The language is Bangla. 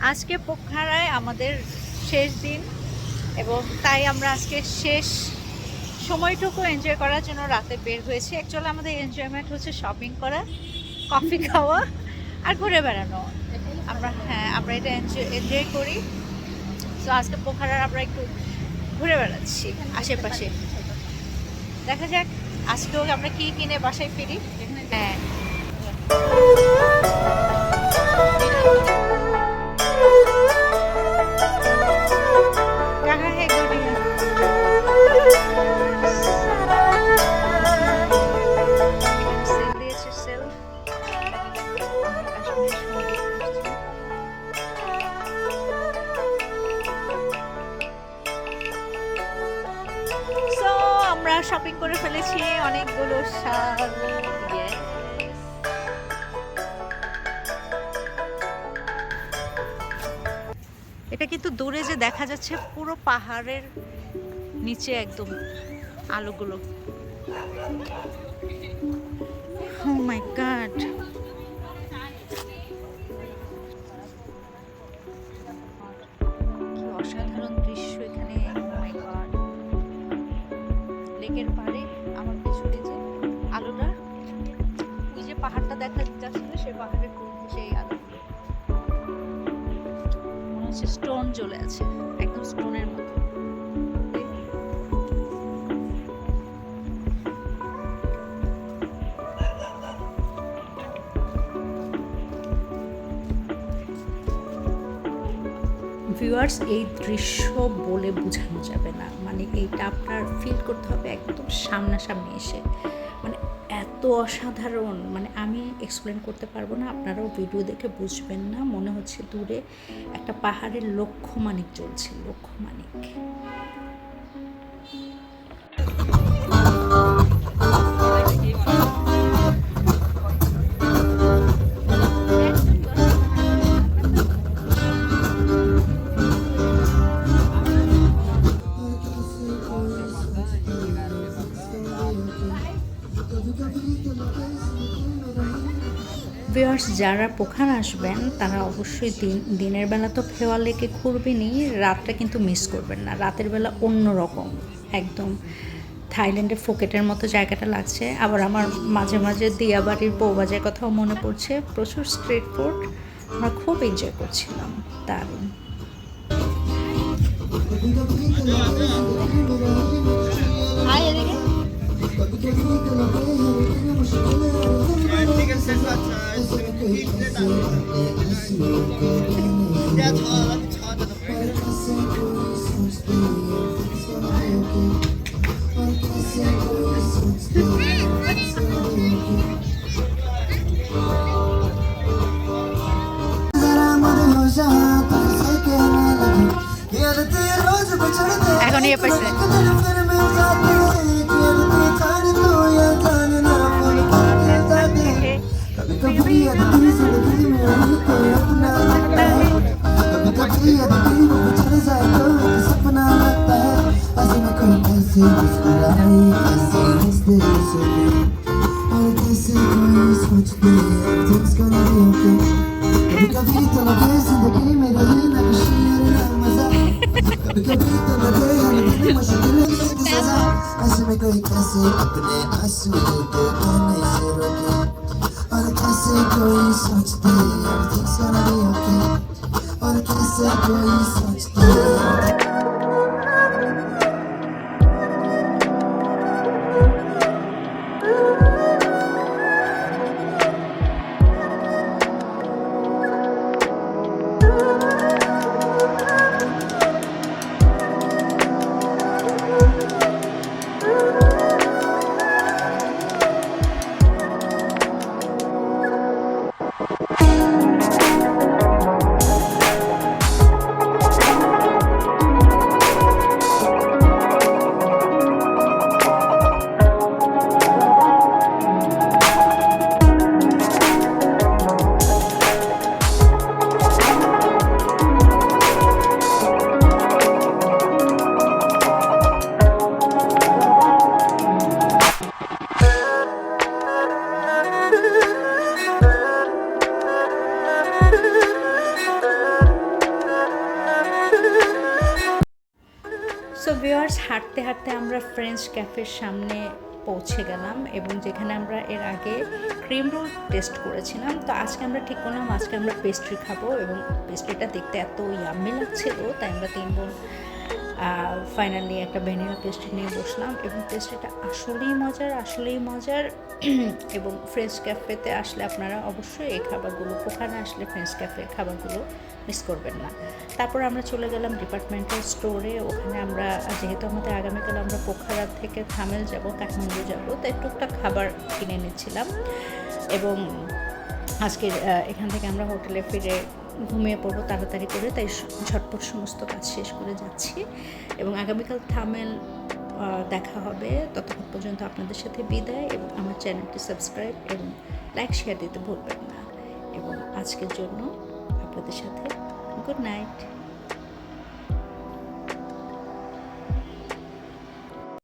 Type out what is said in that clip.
আজকে পোখারায় আমাদের শেষ দিন এবং তাই আমরা আজকে শেষ সময়টুকু এনজয় করার জন্য রাতে বের হয়েছি। অ্যাকচুয়ালি আমাদের এনজয়মেন্ট হচ্ছে শপিং করা, কফি খাওয়া আর ঘুরে বেড়ানো। আমরা এটা এনজয় করি। তো আজকে পোখারার আমরা একটু ঘুরে বেড়াচ্ছি আশেপাশে। দেখা যাক আজকেও আমরা কি কিনে বাসায় ফিরি। হ্যাঁ, আমরা শপিং করে ফেলেছি অনেকগুলো শাল। এটা কিন্তু দূরে যে দেখা যাচ্ছে পুরো পাহাড়ের নিচে একদম আলোগুলো। Oh my God! কি অসাধারণ দৃশ্য এখানে। Oh my God! লেকের পাড়ে আমার পেছনে যে আলোটা, ওই যে পাহাড়টা দেখা যাচ্ছিল, সেই পাহাড়ের সেই আলো মনে হচ্ছে স্টোন জ্বলে আছে, একদম স্টোনের মতো। ভিউয়ার্স, এই দৃশ্য বলে বোঝানো যাবে না, মানে এইটা আপনার ফিল করতে হবে একদম সামনাসামনি এসে। মানে এত অসাধারণ, মানে আমি এক্সপ্লেন করতে পারবো না, আপনারাও ভিডিও দেখে বুঝবেন না। মনে হচ্ছে দূরে একটা পাহাড়ের লক্ষ্যমাণিক চলছে, লক্ষ্যমাণিক। ভিউয়ার্স, যারা পোখারা আসবেন তারা অবশ্যই দিনের বেলা তো ফেওয়া লেকে ঘুরবেনই, রাতটা কিন্তু মিস করবেন না। রাতের বেলা অন্য রকম, একদম থাইল্যান্ডের ফুকেটের মতো জায়গাটা লাগছে। আবার আমার মাঝে মাঝে দিয়াবাড়ির বউবাজার কথাও মনে পড়ছে। প্রচুর স্ট্রিট ফুড, আমরা খুব এনজয় করছিলাম, দারুণ। এখন ইয়ে পাইছে। ভিউয়ার্স, হাঁটতে হাঁটতে আমরা ফ্রেঞ্চ ক্যাফের সামনে পৌঁছে গেলাম এবং যেখানে আমরা এর আগে ক্রিম রোল টেস্ট করেছিলাম। তো আজকে আমরা ঠিক করলাম আজকে আমরা পেস্ট্রি খাবো এবং পেস্ট্রিটা দেখতে এত ইয়াম্মি লাগছিল, তাই আমরা 3 বোন ফাইনালি একটা ভ্যানিলা পেস্ট্রি নিয়ে বসলাম এবং পেস্ট্রিটা আসলেই মজার এবং ফ্রেঞ্চ ক্যাফেতে আসলে আপনারা অবশ্যই এই খাবারগুলো, ওখানে আসলে ফ্রেঞ্চ ক্যাফের খাবারগুলো মিস করবেন না। তারপর আমরা চলে গেলাম ডিপার্টমেন্টাল স্টোরে। ওখানে আমরা যেহেতু আমাদের আগামীকাল আমরা পোখরা থেকে থামেল যাব, কাঠমান্ডু যাব, তাই টুকটাক খাবার কিনে নিচ্ছিলাম এবং আজকের এখান থেকে আমরা হোটেলে ফিরে ঘুমিয়ে পড়বো তাড়াতাড়ি করে, তাই ঝটপট সমস্ত কাজ শেষ করে যাচ্ছি এবং আগামীকাল থামেল দেখা হবে। ততক্ষণ পর্যন্ত আপনাদের সাথে বিদায় এবং আমার চ্যানেলটি সাবস্ক্রাইব এবং লাইক শেয়ার দিতে ভুলবেন না এবং আজকের জন্য আপনাদের সাথে গুড নাইট।